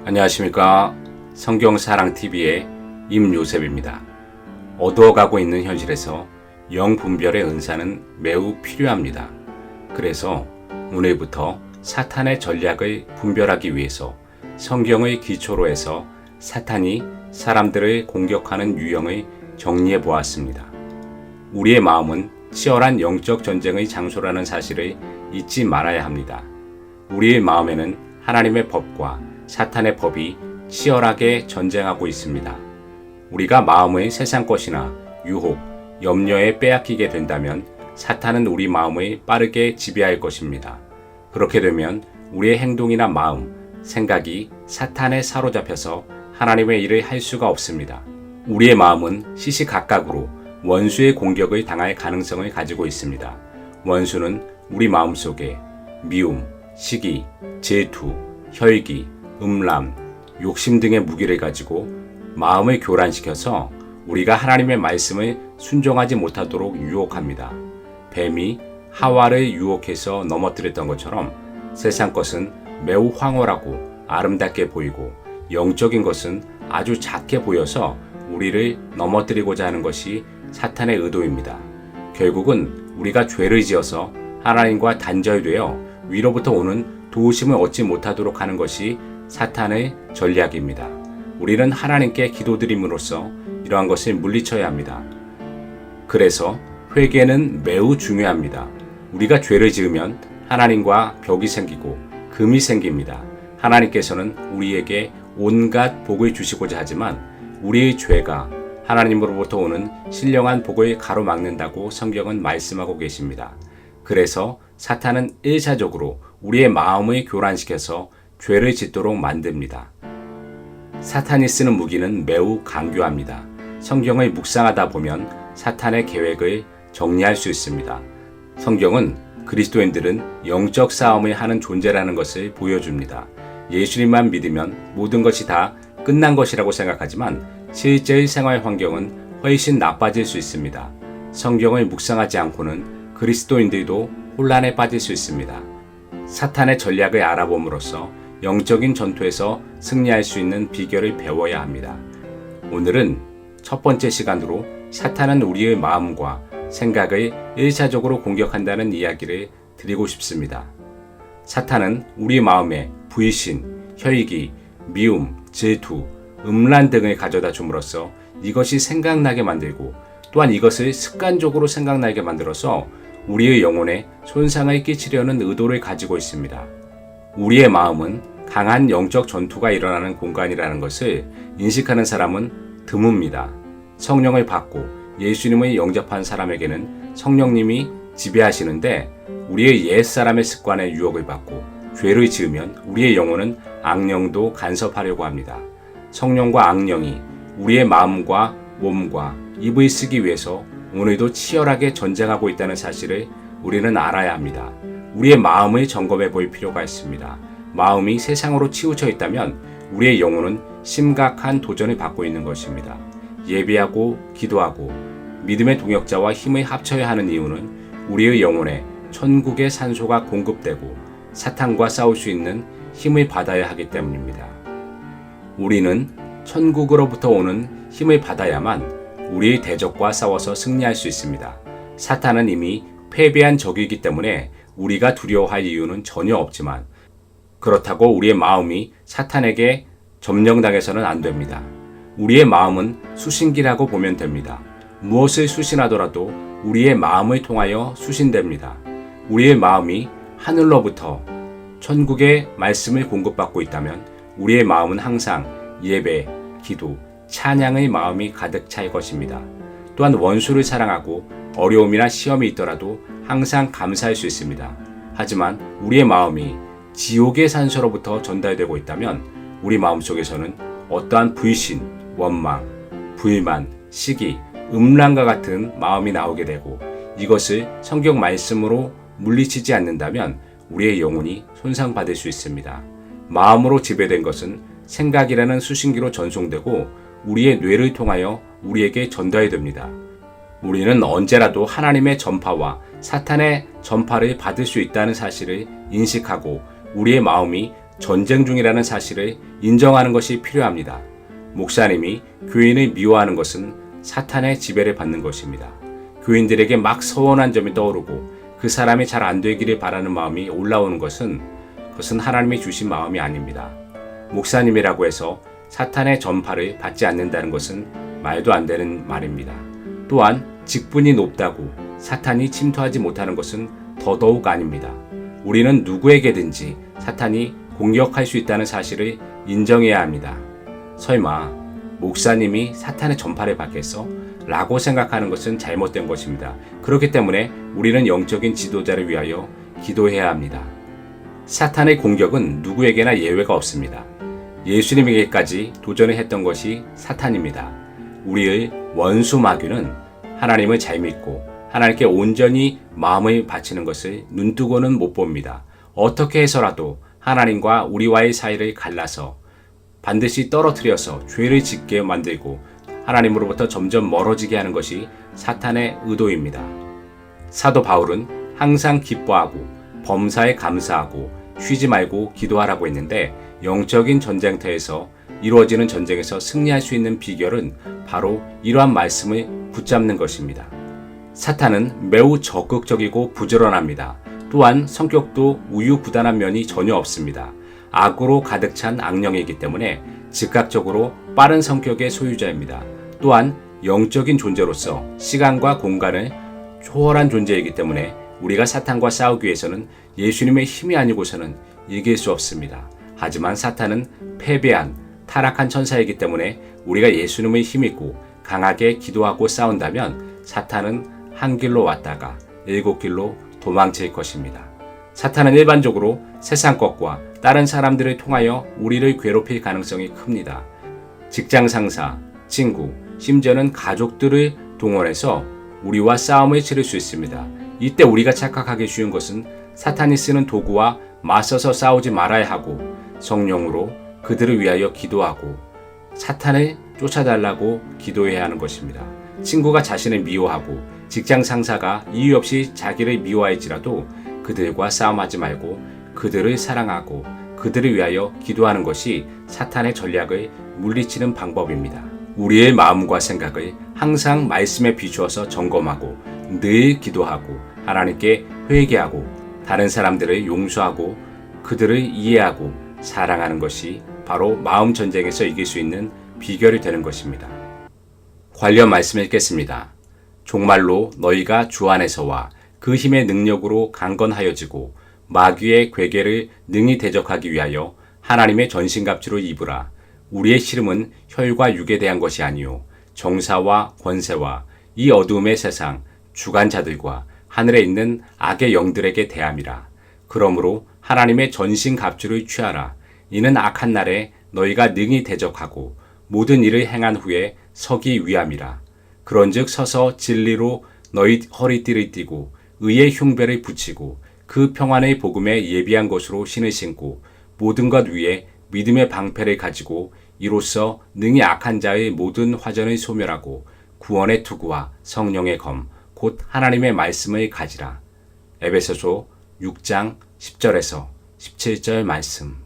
안녕하십니까. 성경사랑TV의 임요셉입니다. 어두워가고 있는 현실에서 영분별의 은사는 매우 필요합니다. 그래서 오늘부터 사탄의 전략을 분별하기 위해서 성경의 기초로 해서 사탄이 사람들을 공격하는 유형을 정리해 보았습니다. 우리의 마음은 치열한 영적 전쟁의 장소라는 사실을 잊지 말아야 합니다. 우리의 마음에는 하나님의 법과 사탄의 법이 치열하게 전쟁하고 있습니다. 우리가 마음의 세상 것이나 유혹, 염려에 빼앗기게 된다면 사탄은 우리 마음을 빠르게 지배할 것입니다. 그렇게 되면 우리의 행동이나 마음, 생각이 사탄에 사로잡혀서 하나님의 일을 할 수가 없습니다. 우리의 마음은 시시각각으로 원수의 공격을 당할 가능성을 가지고 있습니다. 원수는 우리 마음속에 미움, 시기, 질투, 혈기, 음란, 욕심 등의 무기를 가지고 마음을 교란시켜서 우리가 하나님의 말씀을 순종하지 못하도록 유혹합니다. 뱀이 하와를 유혹해서 넘어뜨렸던 것처럼 세상 것은 매우 황홀하고 아름답게 보이고 영적인 것은 아주 작게 보여서 우리를 넘어뜨리고자 하는 것이 사탄의 의도입니다. 결국은 우리가 죄를 지어서 하나님과 단절되어 위로부터 오는 도우심을 얻지 못하도록 하는 것이 사탄의 전략입니다. 우리는 하나님께 기도드림으로써 이러한 것을 물리쳐야 합니다. 그래서 회개는 매우 중요합니다. 우리가 죄를 지으면 하나님과 벽이 생기고 금이 생깁니다. 하나님께서는 우리에게 온갖 복을 주시고자 하지만 우리의 죄가 하나님으로부터 오는 신령한 복을 가로막는다고 성경은 말씀하고 계십니다. 그래서 사탄은 일차적으로 우리의 마음을 교란시켜서 죄를 짓도록 만듭니다. 사탄이 쓰는 무기는 매우 강교합니다. 성경을 묵상하다 보면 사탄의 계획을 정리할 수 있습니다. 성경은 그리스도인들은 영적 싸움을 하는 존재라는 것을 보여줍니다. 예수님만 믿으면 모든 것이 다 끝난 것이라고 생각하지만 실제의 생활 환경은 훨씬 나빠질 수 있습니다. 성경을 묵상하지 않고는 그리스도인들도 혼란에 빠질 수 있습니다. 사탄의 전략을 알아봄으로써 영적인 전투에서 승리할 수 있는 비결을 배워야 합니다. 오늘은 첫 번째 시간으로 사탄은 우리의 마음과 생각을 일차적으로 공격한다는 이야기를 드리고 싶습니다. 사탄은 우리 마음에 불신, 혈기, 미움, 질투, 음란 등을 가져다 줌으로써 이것이 생각나게 만들고 또한 이것을 습관적으로 생각나게 만들어서 우리의 영혼에 손상을 끼치려는 의도를 가지고 있습니다. 우리의 마음은 강한 영적 전투가 일어나는 공간이라는 것을 인식하는 사람은 드뭅니다. 성령을 받고 예수님을 영접한 사람에게는 성령님이 지배하시는데 우리의 옛사람의 습관의 유혹을 받고 죄를 지으면 우리의 영혼은 악령도 간섭하려고 합니다. 성령과 악령이 우리의 마음과 몸과 입을 쓰기 위해서 오늘도 치열하게 전쟁하고 있다는 사실을 우리는 알아야 합니다. 우리의 마음을 점검해 볼 필요가 있습니다. 마음이 세상으로 치우쳐 있다면 우리의 영혼은 심각한 도전을 받고 있는 것입니다. 예배하고 기도하고 믿음의 동역자와 힘을 합쳐야 하는 이유는 우리의 영혼에 천국의 산소가 공급되고 사탄과 싸울 수 있는 힘을 받아야 하기 때문입니다. 우리는 천국으로부터 오는 힘을 받아야만 우리의 대적과 싸워서 승리할 수 있습니다. 사탄은 이미 패배한 적이기 때문에 우리가 두려워할 이유는 전혀 없지만 그렇다고 우리의 마음이 사탄에게 점령당해서는 안 됩니다. 우리의 마음은 수신기라고 보면 됩니다. 무엇을 수신하더라도 우리의 마음을 통하여 수신됩니다. 우리의 마음이 하늘로부터 천국의 말씀을 공급받고 있다면 우리의 마음은 항상 예배, 기도, 찬양의 마음이 가득 찰 것입니다. 또한 원수를 사랑하고 어려움이나 시험이 있더라도 항상 감사할 수 있습니다. 하지만 우리의 마음이 지옥의 산소로부터 전달되고 있다면 우리 마음속에서는 어떠한 불신, 원망, 불만, 시기, 음란과 같은 마음이 나오게 되고 이것을 성경 말씀으로 물리치지 않는다면 우리의 영혼이 손상받을 수 있습니다. 마음으로 지배된 것은 생각이라는 수신기로 전송되고 우리의 뇌를 통하여 우리에게 전달됩니다. 우리는 언제라도 하나님의 전파와 사탄의 전파를 받을 수 있다는 사실을 인식하고 우리의 마음이 전쟁 중이라는 사실을 인정하는 것이 필요합니다. 목사님이 교인을 미워하는 것은 사탄의 지배를 받는 것입니다. 교인들에게 막 서운한 점이 떠오르고 그 사람이 잘 안 되기를 바라는 마음이 올라오는 것은 그것은 하나님이 주신 마음이 아닙니다. 목사님이라고 해서 사탄의 전파를 받지 않는다는 것은 말도 안 되는 말입니다. 또한 직분이 높다고 사탄이 침투하지 못하는 것은 더더욱 아닙니다. 우리는 누구에게든지 사탄이 공격할 수 있다는 사실을 인정해야 합니다. 설마 목사님이 사탄의 전파를 받겠어? 라고 생각하는 것은 잘못된 것입니다. 그렇기 때문에 우리는 영적인 지도자를 위하여 기도해야 합니다. 사탄의 공격은 누구에게나 예외가 없습니다. 예수님에게까지 도전을 했던 것이 사탄입니다. 우리의 원수 마귀는 하나님을 잘 믿고 하나님께 온전히 마음을 바치는 것을 눈뜨고는 못 봅니다. 어떻게 해서라도 하나님과 우리와의 사이를 갈라서 반드시 떨어뜨려서 죄를 짓게 만들고 하나님으로부터 점점 멀어지게 하는 것이 사탄의 의도입니다. 사도 바울은 항상 기뻐하고 범사에 감사하고 쉬지 말고 기도하라고 했는데 영적인 전쟁터에서 이루어지는 전쟁에서 승리할 수 있는 비결은 바로 이러한 말씀을 붙잡는 것입니다. 사탄은 매우 적극적이고 부지런합니다. 또한 성격도 우유부단한 면이 전혀 없습니다. 악으로 가득 찬 악령이기 때문에 즉각적으로 빠른 성격의 소유자입니다. 또한 영적인 존재로서 시간과 공간을 초월한 존재이기 때문에 우리가 사탄과 싸우기 위해서는 예수님의 힘이 아니고서는 이길 수 없습니다. 하지만 사탄은 패배한 타락한 천사이기 때문에 우리가 예수님의 힘있고 강하게 기도하고 싸운다면 사탄은 한 길로 왔다가 7길로 도망칠 것입니다. 사탄은 일반적으로 세상 것과 다른 사람들을 통하여 우리를 괴롭힐 가능성이 큽니다. 직장 상사, 친구, 심지어는 가족들을 동원해서 우리와 싸움을 치를 수 있습니다. 이때 우리가 착각하기 쉬운 것은 사탄이 쓰는 도구와 맞서서 싸우지 말아야 하고 성령으로 그들을 위하여 기도하고 사탄을 쫓아달라고 기도해야 하는 것입니다. 친구가 자신을 미워하고 직장 상사가 이유 없이 자기를 미워할지라도 그들과 싸움하지 말고 그들을 사랑하고 그들을 위하여 기도하는 것이 사탄의 전략을 물리치는 방법입니다. 우리의 마음과 생각을 항상 말씀에 비추어서 점검하고 늘 기도하고 하나님께 회개하고 다른 사람들을 용서하고 그들을 이해하고 사랑하는 것이 바로 마음 전쟁에서 이길 수 있는 비결이 되는 것입니다. 관련 말씀을 읽겠습니다. 종말로 너희가 주 안에서와 그 힘의 능력으로 강건하여지고 마귀의 괴계를 능히 대적하기 위하여 하나님의 전신갑주를 입으라. 우리의 씨름은 혈과 육에 대한 것이 아니요 정사와 권세와 이 어두움의 세상 주관자들과 하늘에 있는 악의 영들에게 대함이라. 그러므로 하나님의 전신갑주를 취하라. 이는 악한 날에 너희가 능히 대적하고 모든 일을 행한 후에 서기 위함이라. 그런즉 서서 진리로 너희 허리띠를 띠고 의의 흉배를 붙이고 그 평안의 복음에 예비한 것으로 신을 신고 모든 것 위에 믿음의 방패를 가지고 이로써 능히 악한 자의 모든 화전을 소멸하고 구원의 투구와 성령의 검 곧 하나님의 말씀을 가지라. 에베소서 6장 10절에서 17절 말씀.